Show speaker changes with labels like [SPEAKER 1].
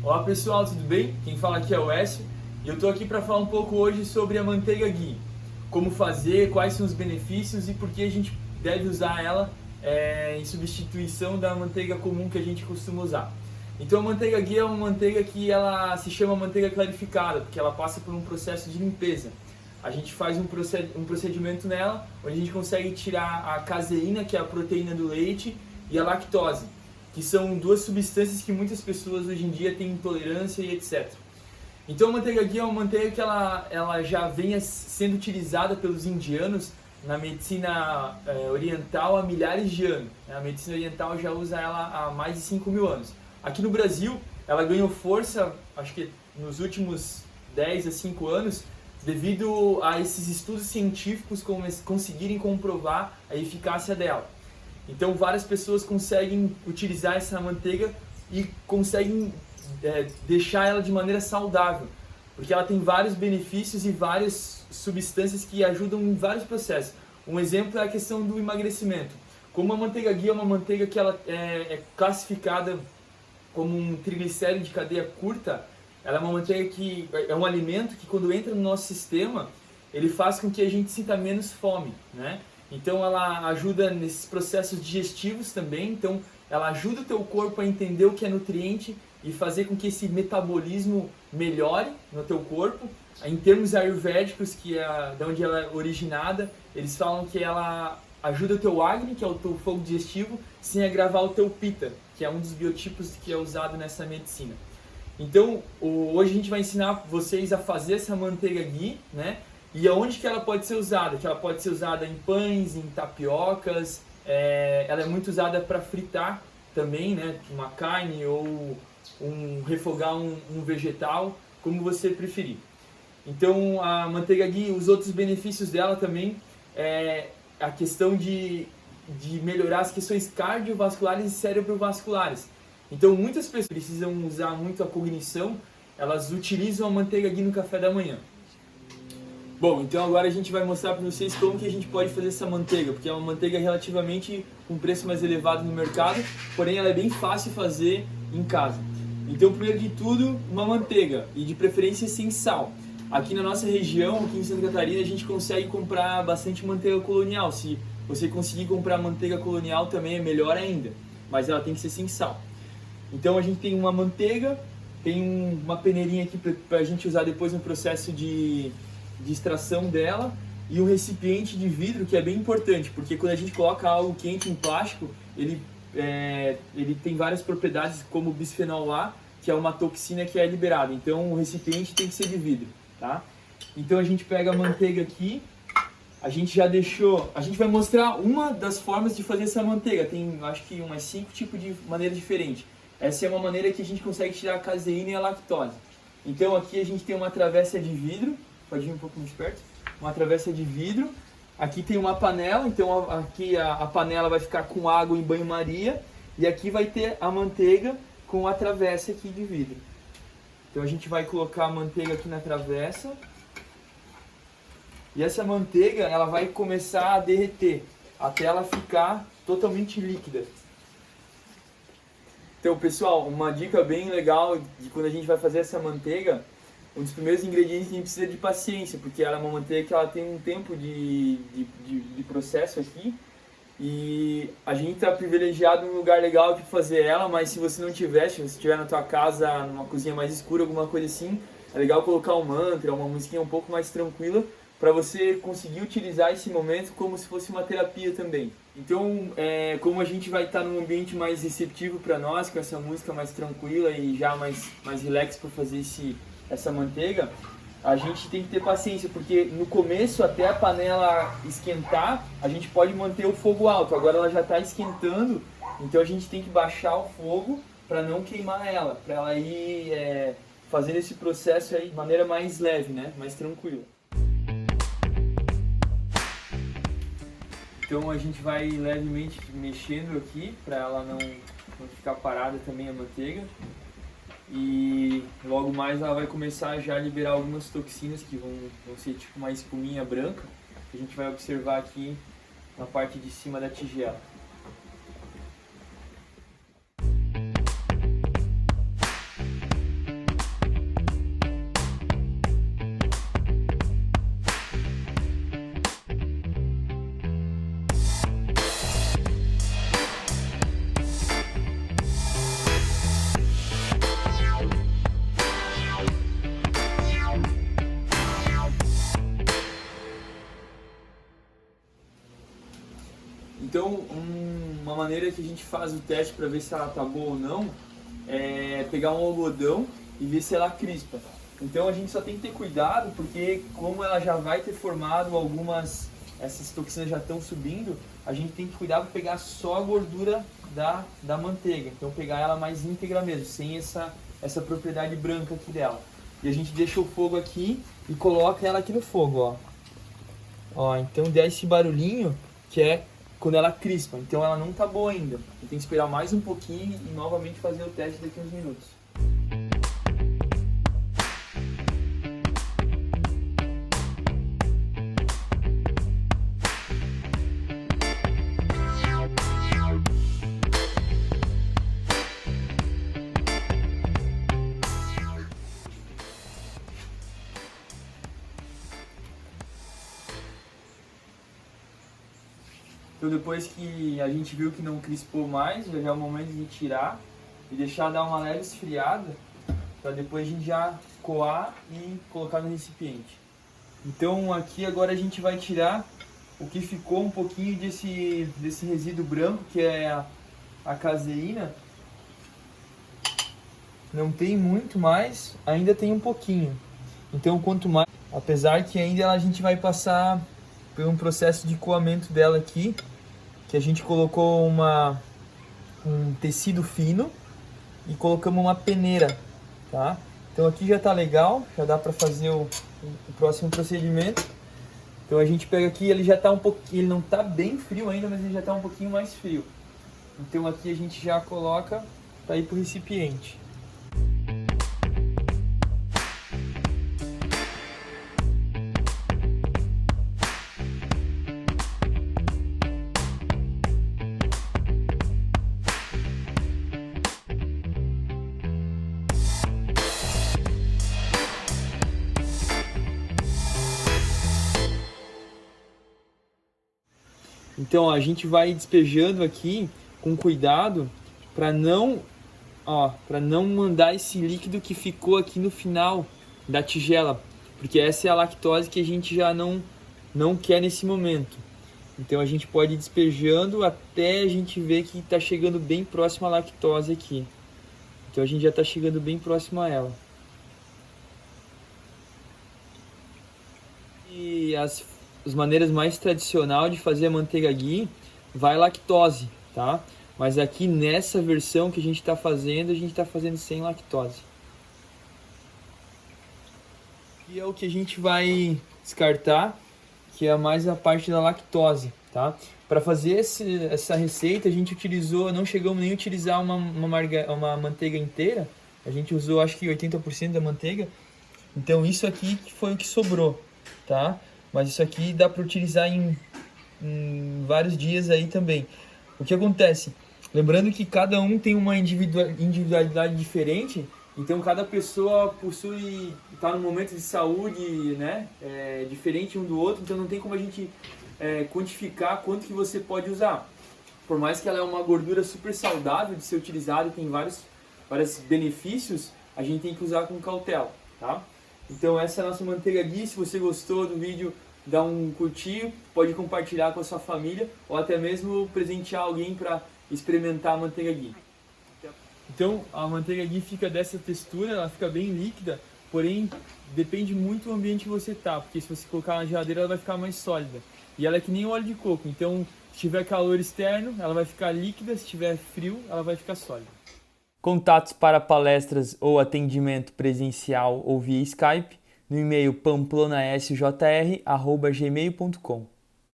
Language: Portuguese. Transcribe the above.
[SPEAKER 1] Olá pessoal, tudo bem? Quem fala aqui é o Écio e eu estou aqui para falar um pouco hoje sobre a manteiga ghee. Como fazer, quais são os benefícios e por que a gente deve usar ela em substituição da manteiga comum que a gente costuma usar. Então a manteiga ghee é uma manteiga que ela se chama manteiga clarificada, porque ela passa por um processo de limpeza. A gente faz um procedimento nela, onde a gente consegue tirar a caseína, que é a proteína do leite, e a lactose, que são duas substâncias que muitas pessoas hoje em dia têm intolerância e etc. Então a manteiga ghee é uma manteiga que ela já vem sendo utilizada pelos indianos na medicina oriental há milhares de anos. A medicina oriental já usa ela há mais de 5.000 anos. Aqui no Brasil, ela ganhou força, acho que nos últimos 10 a 5 anos, devido a esses estudos científicos conseguirem comprovar a eficácia dela. Então várias pessoas conseguem utilizar essa manteiga e conseguem deixar ela de maneira saudável, porque ela tem vários benefícios e várias substâncias que ajudam em vários processos. Um exemplo é a questão do emagrecimento. Como a manteiga ghee é uma manteiga que ela é classificada como um triglicérido de cadeia curta, ela é uma manteiga que é um alimento que quando entra no nosso sistema, ele faz com que a gente sinta menos fome, né? Então ela ajuda nesses processos digestivos também, então ela ajuda o teu corpo a entender o que é nutriente e fazer com que esse metabolismo melhore no teu corpo. Em termos ayurvédicos, que é de onde ela é originada, eles falam que ela ajuda o teu Agni, que é o teu fogo digestivo, sem agravar o teu Pitta, que é um dos biotipos que é usado nessa medicina. Então, hoje a gente vai ensinar vocês a fazer essa manteiga ghee, né? E aonde que ela pode ser usada? Que ela pode ser usada em pães, em tapiocas, ela é muito usada para fritar também, né? Uma carne ou refogar um vegetal, como você preferir. Então, a manteiga ghee, os outros benefícios dela também é a questão de melhorar as questões cardiovasculares e cerebrovasculares. Então muitas pessoas precisam usar muito a cognição, elas utilizam a manteiga ghee no café da manhã. Bom, então agora a gente vai mostrar para vocês como que a gente pode fazer essa manteiga, porque é uma manteiga relativamente com um preço mais elevado no mercado, porém ela é bem fácil de fazer em casa. Então primeiro de tudo, uma manteiga, e de preferência sem sal. Aqui na nossa região, aqui em Santa Catarina, a gente consegue comprar bastante manteiga colonial. Se você conseguir comprar manteiga colonial também é melhor ainda, mas ela tem que ser sem sal. Então a gente tem uma manteiga, tem uma peneirinha aqui para a gente usar depois no processo de extração dela, e um recipiente de vidro, que é bem importante, porque quando a gente coloca algo quente em plástico, ele tem várias propriedades, como o bisfenol A, que é uma toxina que é liberada. Então o recipiente tem que ser de vidro, tá? Então a gente pega a manteiga aqui, a gente vai mostrar uma das formas de fazer essa manteiga. Tem acho que umas 5 tipos de maneiras diferentes. Essa é uma maneira que a gente consegue tirar a caseína e a lactose. Então aqui a gente tem uma travessa de vidro, pode vir um pouco mais perto, uma travessa de vidro. Aqui tem uma panela, então aqui a panela vai ficar com água em banho-maria, e aqui vai ter a manteiga com a travessa aqui de vidro. Então a gente vai colocar a manteiga aqui na travessa, e essa manteiga ela vai começar a derreter, até ela ficar totalmente líquida. Então pessoal, uma dica bem legal de quando a gente vai fazer essa manteiga, um dos primeiros ingredientes que a gente precisa de paciência, porque ela é uma manteiga que ela tem um tempo de processo aqui, e a gente está privilegiado num lugar legal para fazer ela, mas se você não tiver, se você estiver na tua casa, numa cozinha mais escura, alguma coisa assim, é legal colocar um mantra, uma musiquinha um pouco mais tranquila, para você conseguir utilizar esse momento como se fosse uma terapia também. Então, como a gente vai estar num ambiente mais receptivo para nós, com essa música mais tranquila e já mais relax para fazer essa manteiga, a gente tem que ter paciência, porque no começo, até a panela esquentar, a gente pode manter o fogo alto. Agora ela já está esquentando, então a gente tem que baixar o fogo para não queimar ela, para ela ir fazendo esse processo aí de maneira mais leve, né? Mais tranquila. Então a gente vai levemente mexendo aqui para ela não ficar parada também a manteiga. E logo mais ela vai começar já a liberar algumas toxinas que vão ser tipo uma espuminha branca, que a gente vai observar aqui na parte de cima da tigela. Então, uma maneira que a gente faz o teste para ver se ela tá boa ou não é pegar um algodão e ver se ela crispa. Então a gente só tem que ter cuidado, porque como ela já vai ter formado essas toxinas já estão subindo, a gente tem que cuidar para pegar só a gordura da manteiga. Então pegar ela mais íntegra mesmo, sem essa propriedade branca aqui dela. E a gente deixa o fogo aqui e coloca ela aqui no fogo, ó. Ó, então dá esse barulhinho que é quando ela crispa. Então ela não tá boa ainda. Tem que esperar mais um pouquinho e novamente fazer o teste daqui a uns minutos. Então depois que a gente viu que não crispou mais, já é o momento de tirar e deixar dar uma leve esfriada, para depois a gente já coar e colocar no recipiente. Então aqui agora a gente vai tirar o que ficou um pouquinho desse resíduo branco, que é a caseína. Não tem muito mais, ainda tem um pouquinho. Então quanto mais, apesar que ainda a gente vai passar por um processo de coamento dela aqui, que a gente colocou um tecido fino e colocamos uma peneira, tá? Então aqui já tá legal, já dá para fazer o próximo procedimento. Então a gente pega aqui, ele já tá um pouquinho, ele não tá bem frio ainda, mas ele já tá um pouquinho mais frio. Então aqui a gente já coloca para ir pro recipiente. Então ó, a gente vai despejando aqui com cuidado para não mandar esse líquido que ficou aqui no final da tigela, porque essa é a lactose que a gente já não quer nesse momento. Então a gente pode ir despejando até a gente ver que está chegando bem próximo à lactose aqui. Então a gente já está chegando bem próximo a ela. E as maneiras mais tradicionais de fazer a manteiga ghee vai lactose, tá? Mas aqui nessa versão que a gente está fazendo sem lactose. E é o que a gente vai descartar, que é mais a parte da lactose, tá? Para fazer essa receita a gente utilizou, não chegamos nem a utilizar uma manteiga inteira, a gente usou acho que 80% da manteiga, então isso aqui foi o que sobrou, tá? Mas isso aqui dá para utilizar em vários dias aí também. O que acontece? Lembrando que cada um tem uma individualidade diferente, então cada pessoa está num momento de saúde, né, diferente um do outro, então não tem como a gente quantificar quanto que você pode usar. Por mais que ela é uma gordura super saudável de ser utilizada e tem vários benefícios, a gente tem que usar com cautela, tá? Então essa é a nossa manteiga ghee. Se você gostou do vídeo, dá um curtir, pode compartilhar com a sua família ou até mesmo presentear alguém para experimentar a manteiga ghee. Então a manteiga ghee fica dessa textura, ela fica bem líquida, porém depende muito do ambiente que você tá, porque se você colocar na geladeira ela vai ficar mais sólida. E ela é que nem óleo de coco, então se tiver calor externo ela vai ficar líquida, se tiver frio ela vai ficar sólida. Contatos para palestras ou atendimento presencial ou via Skype no e-mail pamplonasjr@gmail.com.